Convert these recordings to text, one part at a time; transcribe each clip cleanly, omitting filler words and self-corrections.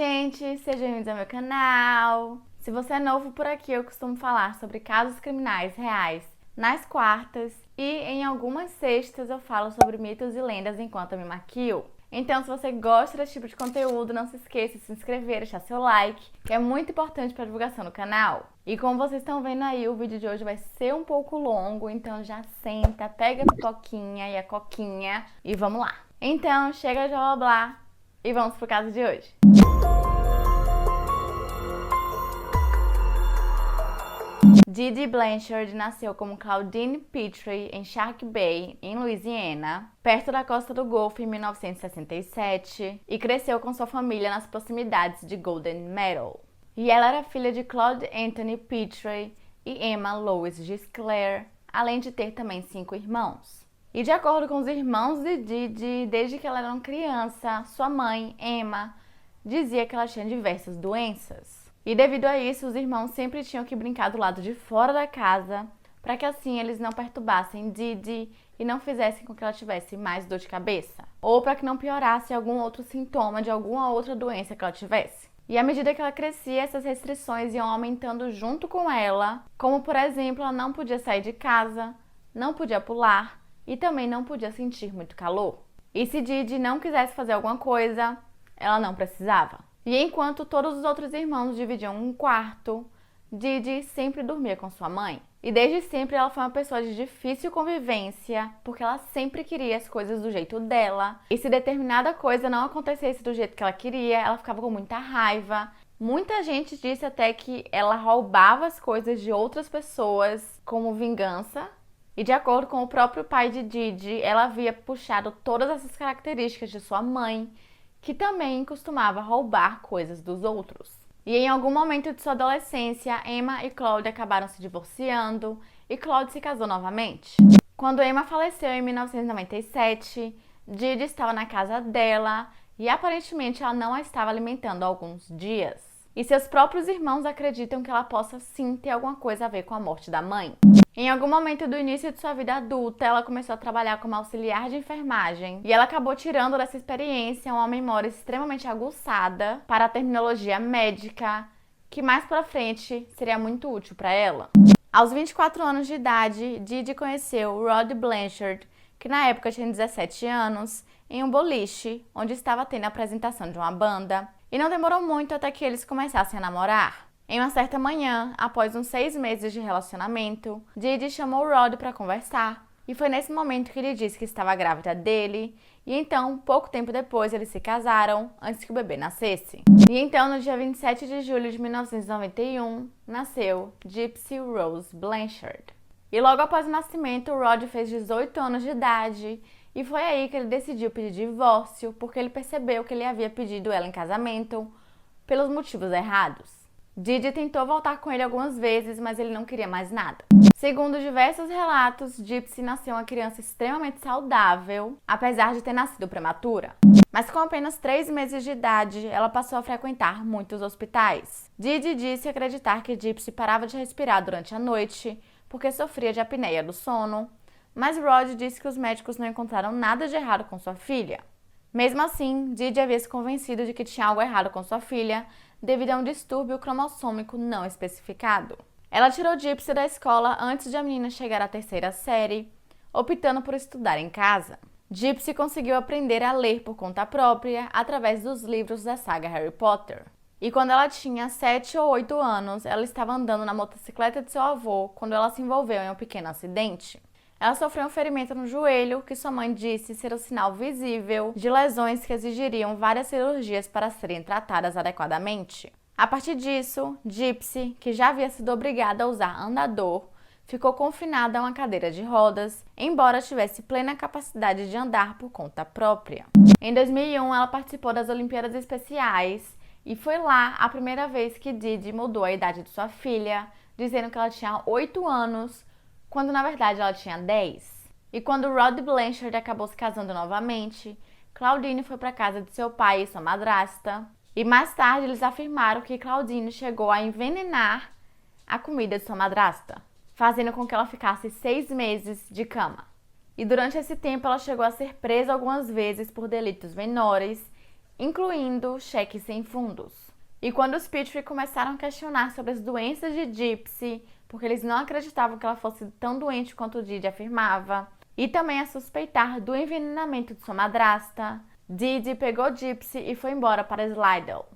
gente! Sejam bem-vindos ao meu canal! Se você é novo por aqui, eu costumo falar sobre casos criminais reais nas quartas e em algumas sextas eu falo sobre mitos e lendas enquanto eu me maquio. Então, se você gosta desse tipo de conteúdo, não se esqueça de se inscrever, deixar seu like, que é muito importante para a divulgação do canal. E como vocês estão vendo aí, o vídeo de hoje vai ser um pouco longo, então já senta, pega a pipoquinha e a coquinha e vamos lá! Então, chega de blá blá blá e vamos pro caso de hoje. Dee Blanchard nasceu como Claudine Petrie em Shark Bay, em Louisiana, perto da costa do Golfo em 1967, e cresceu com sua família nas proximidades de Golden Meadow. E ela era filha de Claude Anthony Petrie e Emma Lois Gisclair, além de ter também 5 irmãos. E de acordo com os irmãos de Dee, desde que ela era uma criança, sua mãe, Emma, dizia que ela tinha diversas doenças. E devido a isso, os irmãos sempre tinham que brincar do lado de fora da casa, para que assim eles não perturbassem Dee e não fizessem com que ela tivesse mais dor de cabeça, ou para que não piorasse algum outro sintoma de alguma outra doença que ela tivesse. E à medida que ela crescia, essas restrições iam aumentando junto com ela, como por exemplo, ela não podia sair de casa, não podia pular e também não podia sentir muito calor. E se Dee não quisesse fazer alguma coisa, ela não precisava. E enquanto todos os outros irmãos dividiam um quarto, Dee sempre dormia com sua mãe. E desde sempre ela foi uma pessoa de difícil convivência, porque ela sempre queria as coisas do jeito dela. E se determinada coisa não acontecesse do jeito que ela queria, ela ficava com muita raiva. Muita gente disse até que ela roubava as coisas de outras pessoas como vingança. E de acordo com o próprio pai de Dee, ela havia puxado todas essas características de sua mãe, que também costumava roubar coisas dos outros. E em algum momento de sua adolescência, Emma e Claude acabaram se divorciando e Claude se casou novamente. Quando Emma faleceu em 1997, Dee estava na casa dela e aparentemente ela não a estava alimentando há alguns dias. E seus próprios irmãos acreditam que ela possa sim ter alguma coisa a ver com a morte da mãe. Em algum momento do início de sua vida adulta, ela começou a trabalhar como auxiliar de enfermagem e ela acabou tirando dessa experiência uma memória extremamente aguçada para a terminologia médica, que mais pra frente seria muito útil para ela. Aos 24 anos de idade, Dee conheceu Rod Blanchard, que na época tinha 17 anos, em um boliche, onde estava tendo a apresentação de uma banda, e não demorou muito até que eles começassem a namorar. Em uma certa manhã, após uns 6 meses de relacionamento, Dee chamou Rod para conversar, e foi nesse momento que ele disse que estava grávida dele, e então, pouco tempo depois, eles se casaram, antes que o bebê nascesse. E então, no dia 27 de julho de 1991, nasceu Gypsy Rose Blanchard. E logo após o nascimento, Rod fez 18 anos de idade, e foi aí que ele decidiu pedir divórcio, porque ele percebeu que ele havia pedido ela em casamento pelos motivos errados. Dee tentou voltar com ele algumas vezes, mas ele não queria mais nada. Segundo diversos relatos, Gypsy nasceu uma criança extremamente saudável, apesar de ter nascido prematura. Mas com apenas 3 meses de idade, ela passou a frequentar muitos hospitais. Dee disse acreditar que Gypsy parava de respirar durante a noite, porque sofria de apneia do sono, mas Rod disse que os médicos não encontraram nada de errado com sua filha. Mesmo assim, Dee havia se convencido de que tinha algo errado com sua filha, devido a um distúrbio cromossômico não especificado. Ela tirou Gypsy da escola antes de a menina chegar à 3ª série, optando por estudar em casa. Gypsy conseguiu aprender a ler por conta própria através dos livros da saga Harry Potter. E quando ela tinha 7 ou 8 anos, ela estava andando na motocicleta de seu avô quando ela se envolveu em um pequeno acidente. Ela sofreu um ferimento no joelho, que sua mãe disse ser o sinal visível de lesões que exigiriam várias cirurgias para serem tratadas adequadamente. A partir disso, Gypsy, que já havia sido obrigada a usar andador, ficou confinada a uma cadeira de rodas, embora tivesse plena capacidade de andar por conta própria. Em 2001, ela participou das Olimpíadas Especiais e foi lá a primeira vez que Dee mudou a idade de sua filha, dizendo que ela tinha 8 anos, quando na verdade ela tinha 10. E quando Rod Blanchard acabou se casando novamente, Claudine foi para casa de seu pai e sua madrasta, e mais tarde eles afirmaram que Claudine chegou a envenenar a comida de sua madrasta, fazendo com que ela ficasse 6 meses de cama. E durante esse tempo ela chegou a ser presa algumas vezes por delitos menores incluindo cheques sem fundos. E quando os Petrie começaram a questionar sobre as doenças de Gypsy, porque eles não acreditavam que ela fosse tão doente quanto Didi afirmava, e também a suspeitar do envenenamento de sua madrasta, Didi pegou Gypsy e foi embora para Slidell.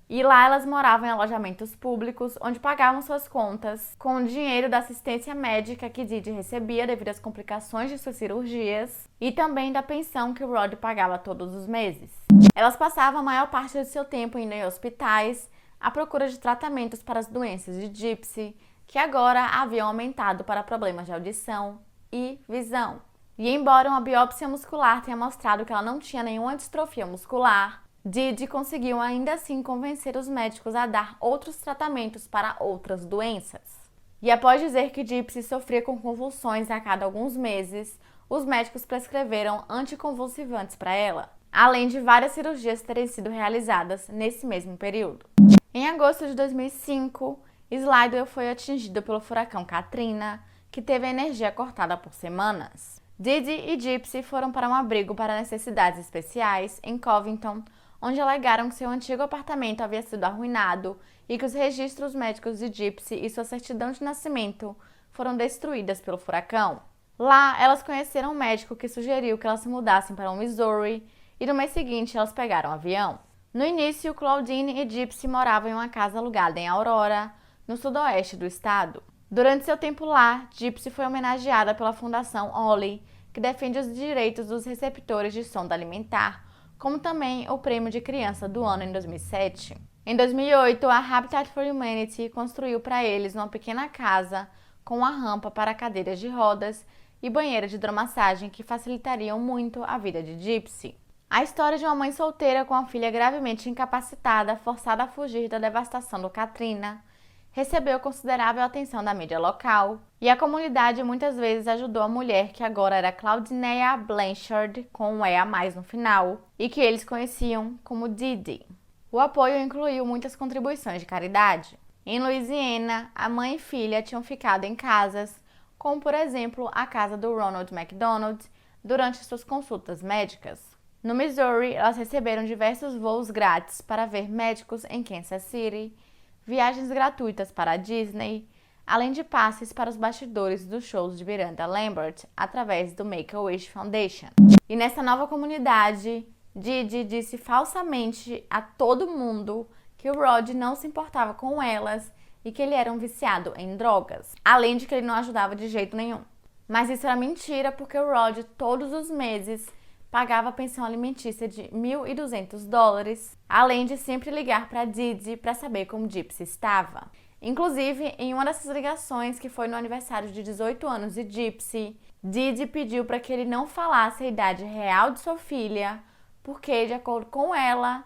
E lá elas moravam em alojamentos públicos, onde pagavam suas contas com o dinheiro da assistência médica que Didi recebia devido às complicações de suas cirurgias e também da pensão que o Rod pagava todos os meses. Elas passavam a maior parte do seu tempo indo em hospitais à procura de tratamentos para as doenças de Gypsy, que agora haviam aumentado para problemas de audição e visão. E embora uma biópsia muscular tenha mostrado que ela não tinha nenhuma distrofia muscular, Didi conseguiu ainda assim convencer os médicos a dar outros tratamentos para outras doenças. E após dizer que Gypsy sofria com convulsões a cada alguns meses, os médicos prescreveram anticonvulsivantes para ela, além de várias cirurgias terem sido realizadas nesse mesmo período. Em agosto de 2005, Slidell foi atingido pelo furacão Katrina, que teve a energia cortada por semanas. Didi e Gypsy foram para um abrigo para necessidades especiais em Covington, onde alegaram que seu antigo apartamento havia sido arruinado e que os registros médicos de Gypsy e sua certidão de nascimento foram destruídas pelo furacão. Lá, elas conheceram um médico que sugeriu que elas se mudassem para o Missouri e no mês seguinte elas pegaram um avião. No início, Claudine e Gypsy moravam em uma casa alugada em Aurora, no sudoeste do estado. Durante seu tempo lá, Gypsy foi homenageada pela Fundação Ollie, que defende os direitos dos receptores de sonda alimentar, como também o Prêmio de Criança do Ano em 2007. Em 2008, a Habitat for Humanity construiu para eles uma pequena casa com uma rampa para cadeiras de rodas e banheira de hidromassagem que facilitariam muito a vida de Gypsy. A história de uma mãe solteira com a filha gravemente incapacitada, forçada a fugir da devastação do Katrina, recebeu considerável atenção da mídia local, e a comunidade muitas vezes ajudou a mulher que agora era Claudinea Blanchard, com um E a mais no final, e que eles conheciam como Didi. O apoio incluiu muitas contribuições de caridade. Em Louisiana, a mãe e filha tinham ficado em casas, como por exemplo a casa do Ronald McDonald, durante suas consultas médicas. No Missouri, elas receberam diversos voos grátis para ver médicos em Kansas City, viagens gratuitas para a Disney, além de passes para os bastidores dos shows de Miranda Lambert através do Make-A-Wish Foundation. E nessa nova comunidade, Didi disse falsamente a todo mundo que o Rod não se importava com elas e que ele era um viciado em drogas, além de que ele não ajudava de jeito nenhum. Mas isso era mentira porque o Rod todos os meses pagava a pensão alimentícia de $1.200, além de sempre ligar para Didi para saber como Gypsy estava. Inclusive, em uma dessas ligações, que foi no aniversário de 18 anos de Gypsy, Didi pediu para que ele não falasse a idade real de sua filha, porque, de acordo com ela,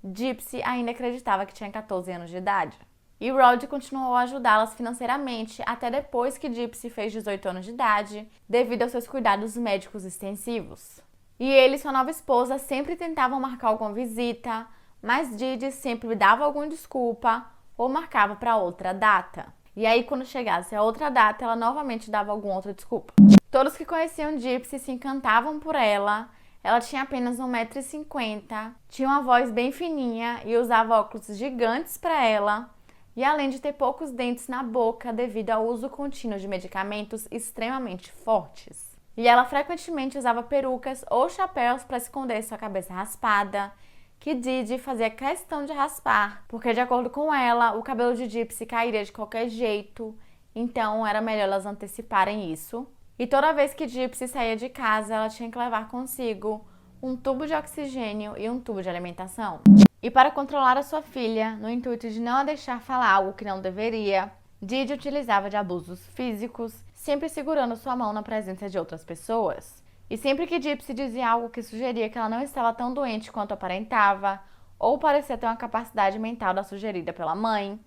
Gypsy ainda acreditava que tinha 14 anos de idade. E Rod continuou a ajudá-las financeiramente até depois que Gypsy fez 18 anos de idade, devido aos seus cuidados médicos extensivos. E ele e sua nova esposa sempre tentavam marcar alguma visita, mas Didi sempre dava alguma desculpa ou marcava para outra data. E aí, quando chegasse a outra data, ela novamente dava alguma outra desculpa. Todos que conheciam Gypsy se encantavam por ela. Ela tinha apenas 1,50 m, tinha uma voz bem fininha e usava óculos gigantes para ela. E além de ter poucos dentes na boca devido ao uso contínuo de medicamentos extremamente fortes. E ela frequentemente usava perucas ou chapéus para esconder sua cabeça raspada, que Didi fazia questão de raspar, porque de acordo com ela, o cabelo de Gypsy cairia de qualquer jeito, então era melhor elas anteciparem isso. E toda vez que Gypsy saía de casa, ela tinha que levar consigo um tubo de oxigênio e um tubo de alimentação. E para controlar a sua filha, no intuito de não a deixar falar algo que não deveria, Didi utilizava de abusos físicos, sempre segurando sua mão na presença de outras pessoas. E sempre que Gypsy dizia algo que sugeria que ela não estava tão doente quanto aparentava, ou parecia ter uma capacidade mental da sugerida pela mãe,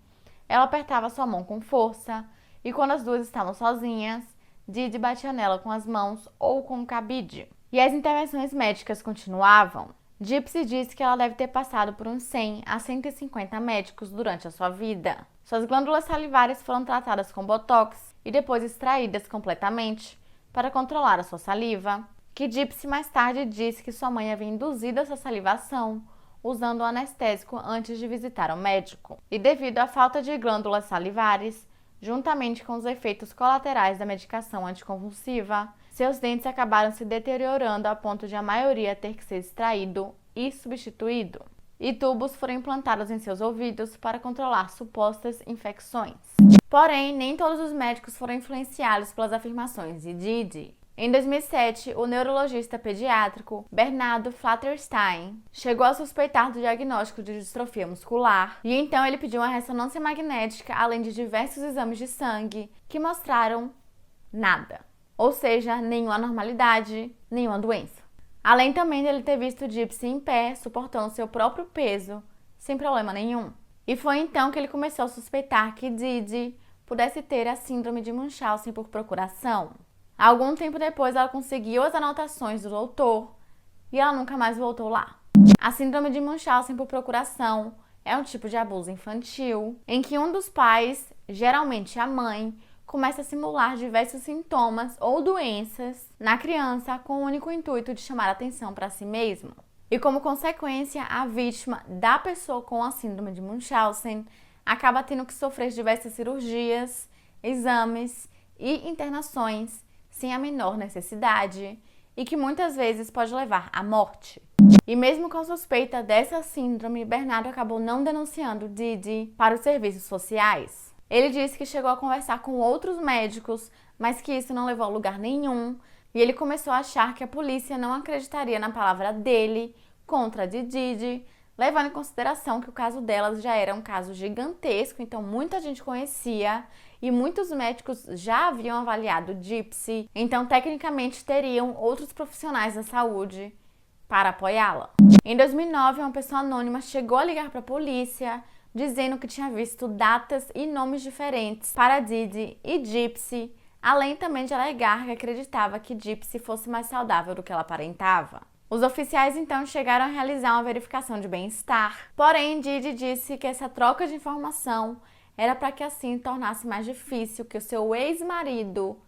ela apertava sua mão com força, e quando as duas estavam sozinhas, Didi batia nela com as mãos ou com um cabide. E as intervenções médicas continuavam. Gypsy disse que ela deve ter passado por uns 100 a 150 médicos durante a sua vida. Suas glândulas salivares foram tratadas com botox e depois extraídas completamente para controlar a sua saliva, que Gypsy mais tarde disse que sua mãe havia induzido essa salivação usando um anestésico antes de visitar o médico. E devido à falta de glândulas salivares, juntamente com os efeitos colaterais da medicação anticonvulsiva, seus dentes acabaram se deteriorando a ponto de a maioria ter que ser extraído e substituído. E tubos foram implantados em seus ouvidos para controlar supostas infecções. Porém, nem todos os médicos foram influenciados pelas afirmações de Didi. Em 2007, o neurologista pediátrico Bernardo Flatterstein chegou a suspeitar do diagnóstico de distrofia muscular e então ele pediu uma ressonância magnética além de diversos exames de sangue que mostraram nada, ou seja, nenhuma anormalidade, nenhuma doença. Além também dele ter visto Gypsy em pé, suportando seu próprio peso, sem problema nenhum. E foi então que ele começou a suspeitar que Didi pudesse ter a síndrome de Munchausen por procuração. Algum tempo depois, ela conseguiu as anotações do doutor e ela nunca mais voltou lá. A síndrome de Munchausen por procuração é um tipo de abuso infantil em que um dos pais, geralmente a mãe, começa a simular diversos sintomas ou doenças na criança com o único intuito de chamar a atenção para si mesmo. E como consequência, a vítima da pessoa com a síndrome de Munchausen acaba tendo que sofrer diversas cirurgias, exames e internações sem a menor necessidade e que muitas vezes pode levar à morte. E mesmo com a suspeita dessa síndrome, Bernardo acabou não denunciando Didi para os serviços sociais. Ele disse que chegou a conversar com outros médicos, mas que isso não levou a lugar nenhum, e ele começou a achar que a polícia não acreditaria na palavra dele contra a de Didi, levando em consideração que o caso delas já era um caso gigantesco, então muita gente conhecia e muitos médicos já haviam avaliado Gypsy, então tecnicamente teriam outros profissionais da saúde para apoiá-la. Em 2009, uma pessoa anônima chegou a ligar para a polícia dizendo que tinha visto datas e nomes diferentes para Didi e Gypsy, além também de alegar que acreditava que Gypsy fosse mais saudável do que ela aparentava. Os oficiais então chegaram a realizar uma verificação de bem-estar, porém Didi disse que essa troca de informação era para que assim tornasse mais difícil que o seu ex-marido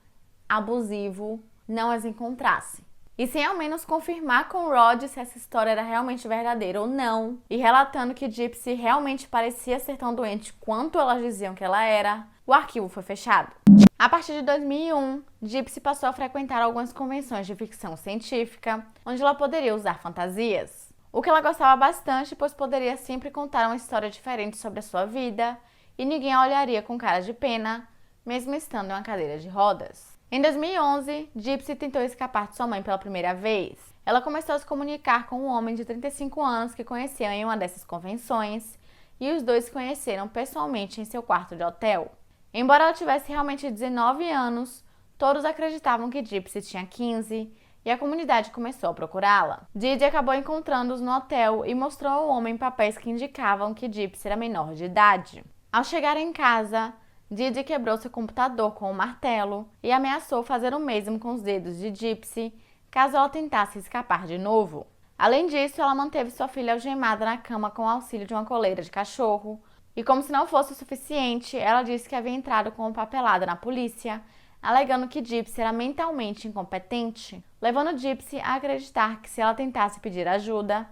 abusivo não as encontrasse. E sem ao menos confirmar com Rod se essa história era realmente verdadeira ou não, e relatando que Gypsy realmente parecia ser tão doente quanto elas diziam que ela era, o arquivo foi fechado. A partir de 2001, Gypsy passou a frequentar algumas convenções de ficção científica, onde ela poderia usar fantasias. O que ela gostava bastante, pois poderia sempre contar uma história diferente sobre a sua vida, e ninguém a olharia com cara de pena, mesmo estando em uma cadeira de rodas. Em 2011, Gypsy tentou escapar de sua mãe pela primeira vez. Ela começou a se comunicar com um homem de 35 anos que conheceu em uma dessas convenções, e os dois se conheceram pessoalmente em seu quarto de hotel. Embora ela tivesse realmente 19 anos, todos acreditavam que Gypsy tinha 15 e a comunidade começou a procurá-la. Didi acabou encontrando-os no hotel e mostrou ao homem papéis que indicavam que Gypsy era menor de idade. Ao chegar em casa, Didi quebrou seu computador com um martelo e ameaçou fazer o mesmo com os dedos de Gypsy caso ela tentasse escapar de novo. Além disso, ela manteve sua filha algemada na cama com o auxílio de uma coleira de cachorro. E como se não fosse o suficiente, ela disse que havia entrado com uma papelada na polícia, alegando que Gypsy era mentalmente incompetente, levando Gypsy a acreditar que se ela tentasse pedir ajuda,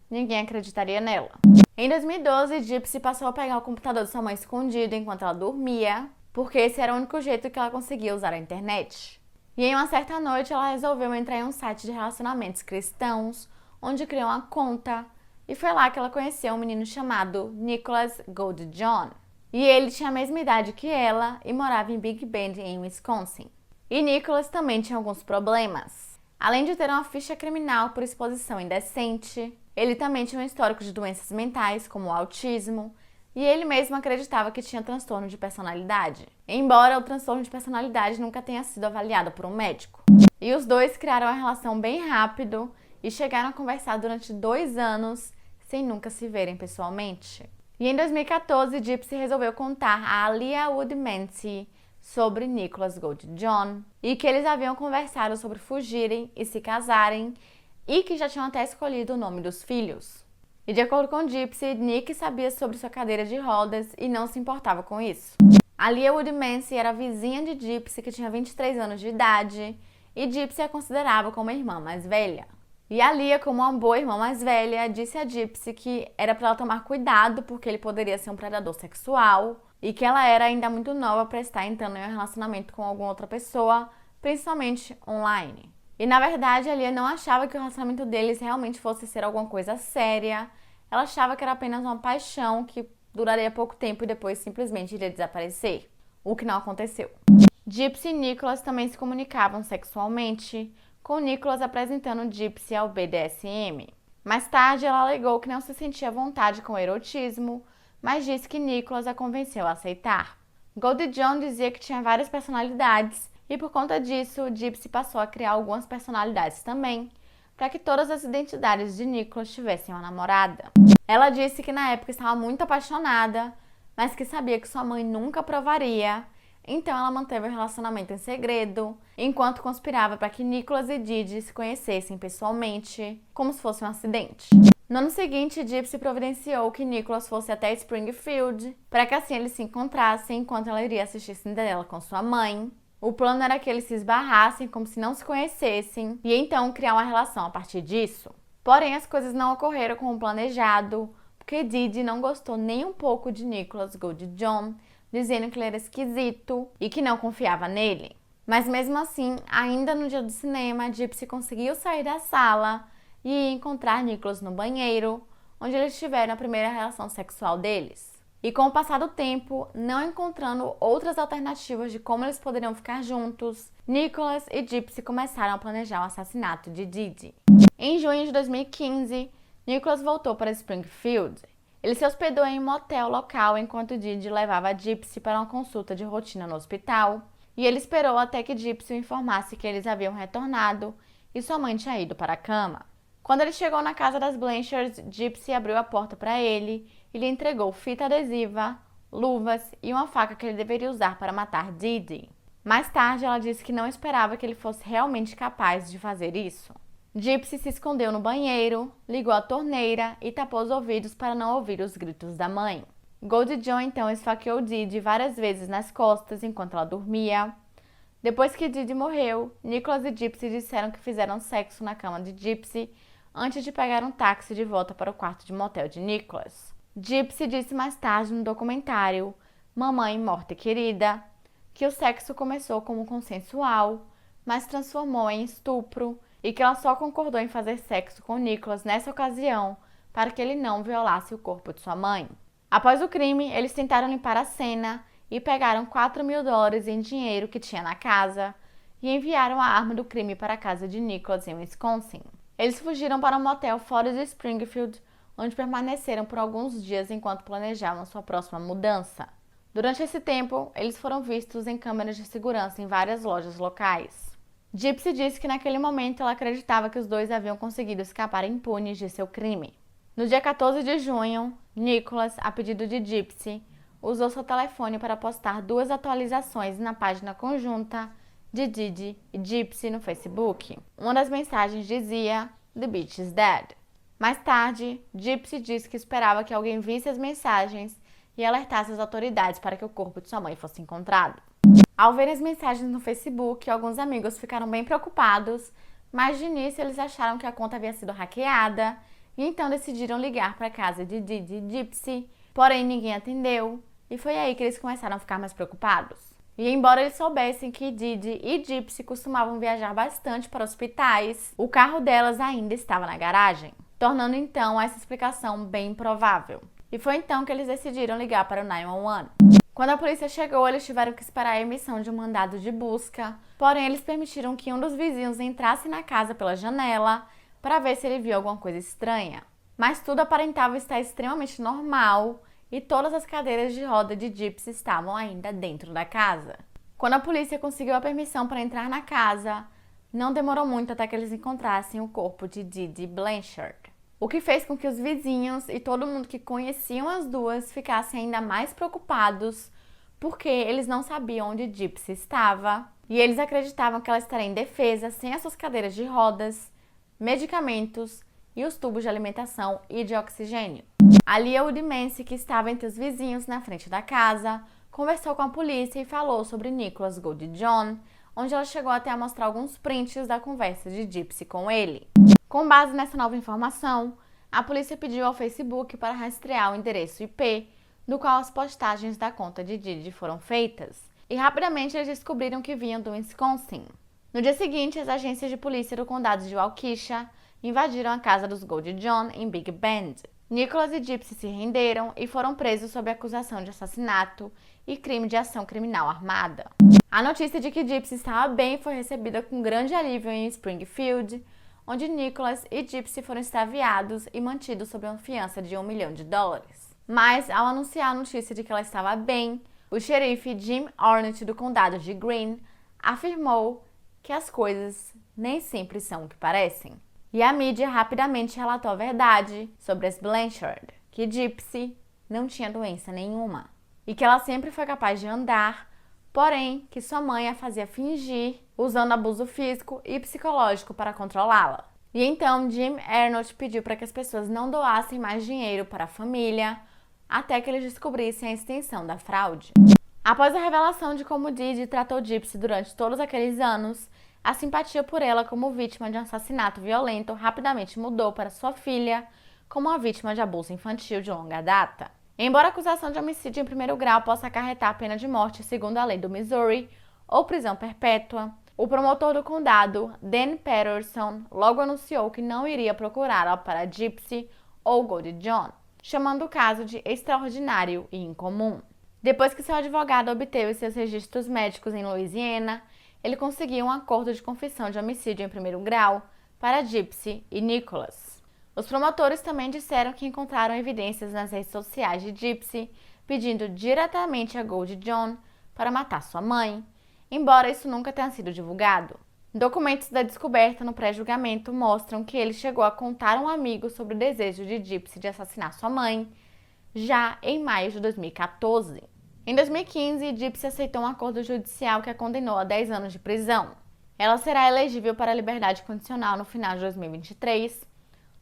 ninguém acreditaria nela. Em 2012, Gypsy passou a pegar o computador de sua mãe escondido enquanto ela dormia, porque esse era o único jeito que ela conseguia usar a internet. E em uma certa noite, ela resolveu entrar em um site de relacionamentos cristãos, onde criou uma conta, e foi lá que ela conheceu um menino chamado Nicholas Goldjohn. E ele tinha a mesma idade que ela e morava em Big Bend, em Wisconsin. E Nicholas também tinha alguns problemas. Além de ter uma ficha criminal por exposição indecente, ele também tinha um histórico de doenças mentais, como o autismo, e ele mesmo acreditava que tinha transtorno de personalidade, embora o transtorno de personalidade nunca tenha sido avaliado por um médico. E os dois criaram uma relação bem rápido e chegaram a conversar durante 2 anos, sem nunca se verem pessoalmente. E em 2014, Gypsy resolveu contar a Alia Wood Mancy sobre Nicholas Goldjohn e que eles haviam conversado sobre fugirem e se casarem e que já tinham até escolhido o nome dos filhos. E de acordo com Gypsy, Nick sabia sobre sua cadeira de rodas e não se importava com isso. Alia Wood Mancy era vizinha de Gypsy, que tinha 23 anos de idade, e Gypsy a considerava como a irmã mais velha. E a Lia, como uma boa irmã mais velha, disse a Gypsy que era para ela tomar cuidado porque ele poderia ser um predador sexual e que ela era ainda muito nova para estar entrando em um relacionamento com alguma outra pessoa, principalmente online. E na verdade a Lia não achava que o relacionamento deles realmente fosse ser alguma coisa séria. Ela achava que era apenas uma paixão que duraria pouco tempo e depois simplesmente iria desaparecer, o que não aconteceu. Gypsy e Nicholas também se comunicavam sexualmente, com Nicholas apresentando Gypsy ao BDSM. Mais tarde, ela alegou que não se sentia à vontade com o erotismo, mas disse que Nicholas a convenceu a aceitar. Goldie John dizia que tinha várias personalidades e por conta disso, Gypsy passou a criar algumas personalidades também, para que todas as identidades de Nicholas tivessem uma namorada. Ela disse que na época estava muito apaixonada, mas que sabia que sua mãe nunca aprovaria. Então ela manteve o relacionamento em segredo, enquanto conspirava para que Nicholas e Didi se conhecessem pessoalmente, como se fosse um acidente. No ano seguinte, Gypsy providenciou que Nicholas fosse até Springfield, para que assim eles se encontrassem enquanto ela iria assistir Cinderela com sua mãe. O plano era que eles se esbarrassem como se não se conhecessem, e então criar uma relação a partir disso. Porém, as coisas não ocorreram como planejado, porque Didi não gostou nem um pouco de Nicholas Goldie John, dizendo que ele era esquisito e que não confiava nele. Mas mesmo assim, ainda no dia do cinema, Gypsy conseguiu sair da sala e encontrar Nicholas no banheiro, onde eles tiveram a primeira relação sexual deles. E com o passar do tempo, não encontrando outras alternativas de como eles poderiam ficar juntos, Nicholas e Gypsy começaram a planejar o assassinato de Didi. Em junho de 2015, Nicholas voltou para Springfield. Ele se hospedou em um motel local enquanto Didi levava a Gypsy para uma consulta de rotina no hospital, e ele esperou até que Gypsy o informasse que eles haviam retornado e sua mãe tinha ido para a cama. Quando ele chegou na casa das Blanchards, Gypsy abriu a porta para ele e lhe entregou fita adesiva, luvas e uma faca que ele deveria usar para matar Didi. Mais tarde, ela disse que não esperava que ele fosse realmente capaz de fazer isso. Gypsy se escondeu no banheiro, ligou a torneira e tapou os ouvidos para não ouvir os gritos da mãe. Goldie John então esfaqueou Didi várias vezes nas costas enquanto ela dormia. Depois que Didi morreu, Nicholas e Gypsy disseram que fizeram sexo na cama de Gypsy antes de pegar um táxi de volta para o quarto de motel de Nicholas. Gypsy disse mais tarde no documentário Mamãe Morta e Querida que o sexo começou como consensual, mas transformou em estupro e que ela só concordou em fazer sexo com Nicholas nessa ocasião para que ele não violasse o corpo de sua mãe. Após o crime, eles tentaram limpar a cena e pegaram $4.000 em dinheiro que tinha na casa e enviaram a arma do crime para a casa de Nicholas em Wisconsin. Eles fugiram para um motel fora de Springfield, onde permaneceram por alguns dias enquanto planejavam sua próxima mudança. Durante esse tempo, eles foram vistos em câmeras de segurança em várias lojas locais. Gypsy disse que naquele momento ela acreditava que os dois haviam conseguido escapar impunes de seu crime. No dia 14 de junho, Nicholas, a pedido de Gypsy, usou seu telefone para postar 2 atualizações na página conjunta de Didi e Gypsy no Facebook. Uma das mensagens dizia "The bitch is dead". Mais tarde, Gypsy disse que esperava que alguém visse as mensagens e alertasse as autoridades para que o corpo de sua mãe fosse encontrado. Ao ver as mensagens no Facebook, alguns amigos ficaram bem preocupados, mas de início eles acharam que a conta havia sido hackeada e então decidiram ligar para a casa de Didi e Gypsy, porém ninguém atendeu e foi aí que eles começaram a ficar mais preocupados. E embora eles soubessem que Didi e Gypsy costumavam viajar bastante para hospitais, o carro delas ainda estava na garagem, tornando então essa explicação bem improvável. E foi então que eles decidiram ligar para o 911. Quando a polícia chegou, eles tiveram que esperar a emissão de um mandado de busca, porém eles permitiram que um dos vizinhos entrasse na casa pela janela para ver se ele viu alguma coisa estranha. Mas tudo aparentava estar extremamente normal e todas as cadeiras de roda de Gypsy estavam ainda dentro da casa. Quando a polícia conseguiu a permissão para entrar na casa, não demorou muito até que eles encontrassem o corpo de Didi Blanchard. O que fez com que os vizinhos e todo mundo que conheciam as duas ficassem ainda mais preocupados, porque eles não sabiam onde Gypsy estava e eles acreditavam que ela estaria indefesa, sem as suas cadeiras de rodas, medicamentos e os tubos de alimentação e de oxigênio. A Lia Woodmansey, que estava entre os vizinhos na frente da casa, conversou com a polícia e falou sobre Nicholas Goldie John, onde ela chegou até a mostrar alguns prints da conversa de Gypsy com ele. Com base nessa nova informação, a polícia pediu ao Facebook para rastrear o endereço IP no qual as postagens da conta de Didi foram feitas, e rapidamente eles descobriram que vinham do Wisconsin. No dia seguinte, as agências de polícia do condado de Waukesha invadiram a casa dos Goldie John em Big Bend. Nicholas e Gypsy se renderam e foram presos sob acusação de assassinato e crime de ação criminal armada. A notícia de que Gypsy estava bem foi recebida com grande alívio em Springfield, onde Nicholas e Gypsy foram extraviados e mantidos sob uma fiança de $1 milhão. Mas, ao anunciar a notícia de que ela estava bem, o xerife Jim Ornett do condado de Greene afirmou que as coisas nem sempre são o que parecem. E a mídia rapidamente relatou a verdade sobre as Blanchard, que Gypsy não tinha doença nenhuma e que ela sempre foi capaz de andar, porém que sua mãe a fazia fingir, usando abuso físico e psicológico para controlá-la. E então Jim Ornett pediu para que as pessoas não doassem mais dinheiro para a família, até que eles descobrissem a extensão da fraude. Após a revelação de como Didi tratou Gypsy durante todos aqueles anos, a simpatia por ela como vítima de um assassinato violento rapidamente mudou para sua filha como uma vítima de abuso infantil de longa data. Embora a acusação de homicídio em primeiro grau possa acarretar a pena de morte segundo a lei do Missouri ou prisão perpétua, o promotor do condado, Dan Patterson, logo anunciou que não iria procurá-la para Gypsy ou Goldie John, chamando o caso de extraordinário e incomum. Depois que seu advogado obteve seus registros médicos em Louisiana, ele conseguiu um acordo de confissão de homicídio em primeiro grau para Gypsy e Nicholas. Os promotores também disseram que encontraram evidências nas redes sociais de Gypsy pedindo diretamente a Goldie John para matar sua mãe, embora isso nunca tenha sido divulgado. Documentos da descoberta no pré-julgamento mostram que ele chegou a contar a um amigo sobre o desejo de Gypsy de assassinar sua mãe, já em maio de 2014. Em 2015, Gypsy aceitou um acordo judicial que a condenou a 10 anos de prisão. Ela será elegível para a liberdade condicional no final de 2023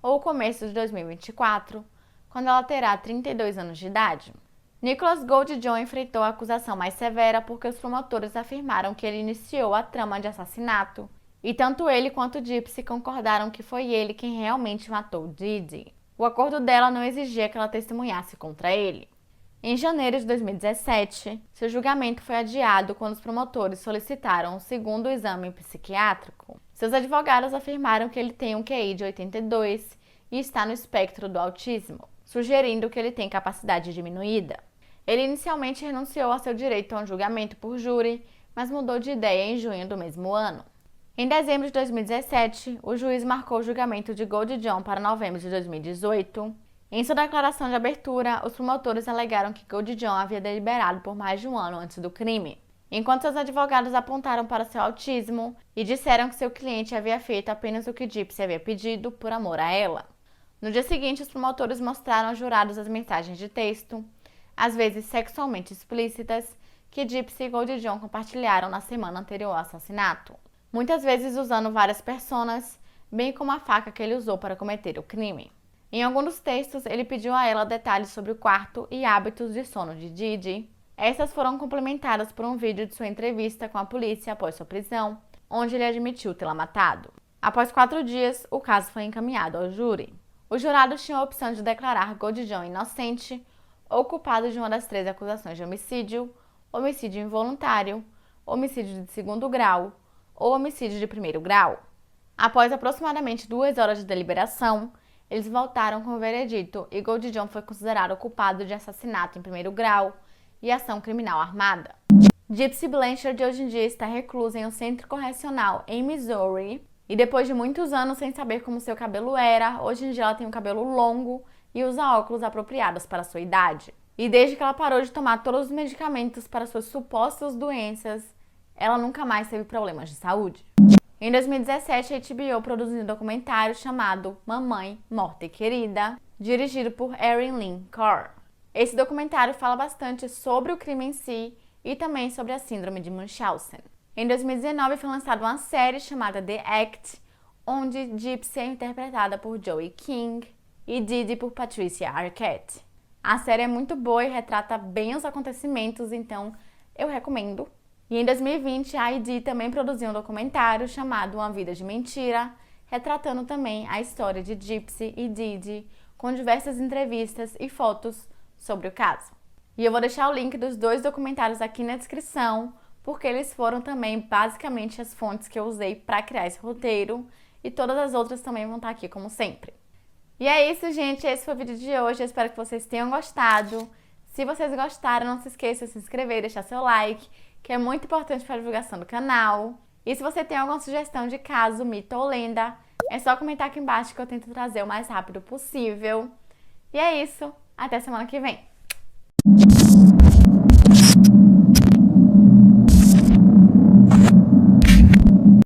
ou começo de 2024, quando ela terá 32 anos de idade. Nicholas Goldie John enfrentou a acusação mais severa porque os promotores afirmaram que ele iniciou a trama de assassinato e tanto ele quanto Gypsy concordaram que foi ele quem realmente matou Didi. O acordo dela não exigia que ela testemunhasse contra ele. Em janeiro de 2017, seu julgamento foi adiado quando os promotores solicitaram um segundo exame psiquiátrico. Seus advogados afirmaram que ele tem um QI de 82 e está no espectro do autismo, sugerindo que ele tem capacidade diminuída. Ele inicialmente renunciou ao seu direito a um julgamento por júri, mas mudou de ideia em junho do mesmo ano. Em dezembro de 2017, o juiz marcou o julgamento de Goldie John para novembro de 2018. Em sua declaração de abertura, os promotores alegaram que Goldie John havia deliberado por mais de um ano antes do crime, enquanto seus advogados apontaram para seu autismo e disseram que seu cliente havia feito apenas o que Gypsy havia pedido por amor a ela. No dia seguinte, os promotores mostraram aos jurados as mensagens de texto, às vezes sexualmente explícitas, que Gypsy e Goldie John compartilharam na semana anterior ao assassinato, muitas vezes usando várias personas, bem como a faca que ele usou para cometer o crime. Em algum dos textos, ele pediu a ela detalhes sobre o quarto e hábitos de sono de Didi. Essas foram complementadas por um vídeo de sua entrevista com a polícia após sua prisão, onde ele admitiu tê-la matado. Após 4 dias, o caso foi encaminhado ao júri. Os jurados tinham a opção de declarar Goldie John inocente ou culpado de uma das 3 acusações de homicídio, homicídio involuntário, homicídio de segundo grau ou homicídio de primeiro grau. Após aproximadamente 2 horas de deliberação, eles voltaram com o veredito e Goldie John foi considerado culpado de assassinato em primeiro grau e ação criminal armada. Gypsy Blanchard hoje em dia está reclusa em um centro correcional em Missouri e depois de muitos anos sem saber como seu cabelo era, hoje em dia ela tem um cabelo longo e usa óculos apropriados para sua idade. E desde que ela parou de tomar todos os medicamentos para suas supostas doenças, ela nunca mais teve problemas de saúde. Em 2017, a HBO produziu um documentário chamado Mamãe, Morta e Querida, dirigido por Erin Lynn Carr. Esse documentário fala bastante sobre o crime em si e também sobre a síndrome de Munchausen. Em 2019, foi lançada uma série chamada The Act, onde Gypsy é interpretada por Joey King e Didi por Patricia Arquette. A série é muito boa e retrata bem os acontecimentos, então eu recomendo. E em 2020, a ID também produziu um documentário chamado Uma Vida de Mentira, retratando também a história de Gypsy e Didi, com diversas entrevistas e fotos sobre o caso. E eu vou deixar o link dos 2 documentários aqui na descrição, porque eles foram também basicamente as fontes que eu usei para criar esse roteiro, e todas as outras também vão estar aqui como sempre. E é isso, gente, esse foi o vídeo de hoje, eu espero que vocês tenham gostado. Se vocês gostaram, não se esqueça de se inscrever e deixar seu like, que é muito importante para a divulgação do canal. E se você tem alguma sugestão de caso, mito ou lenda, é só comentar aqui embaixo que eu tento trazer o mais rápido possível. E é isso, até semana que vem!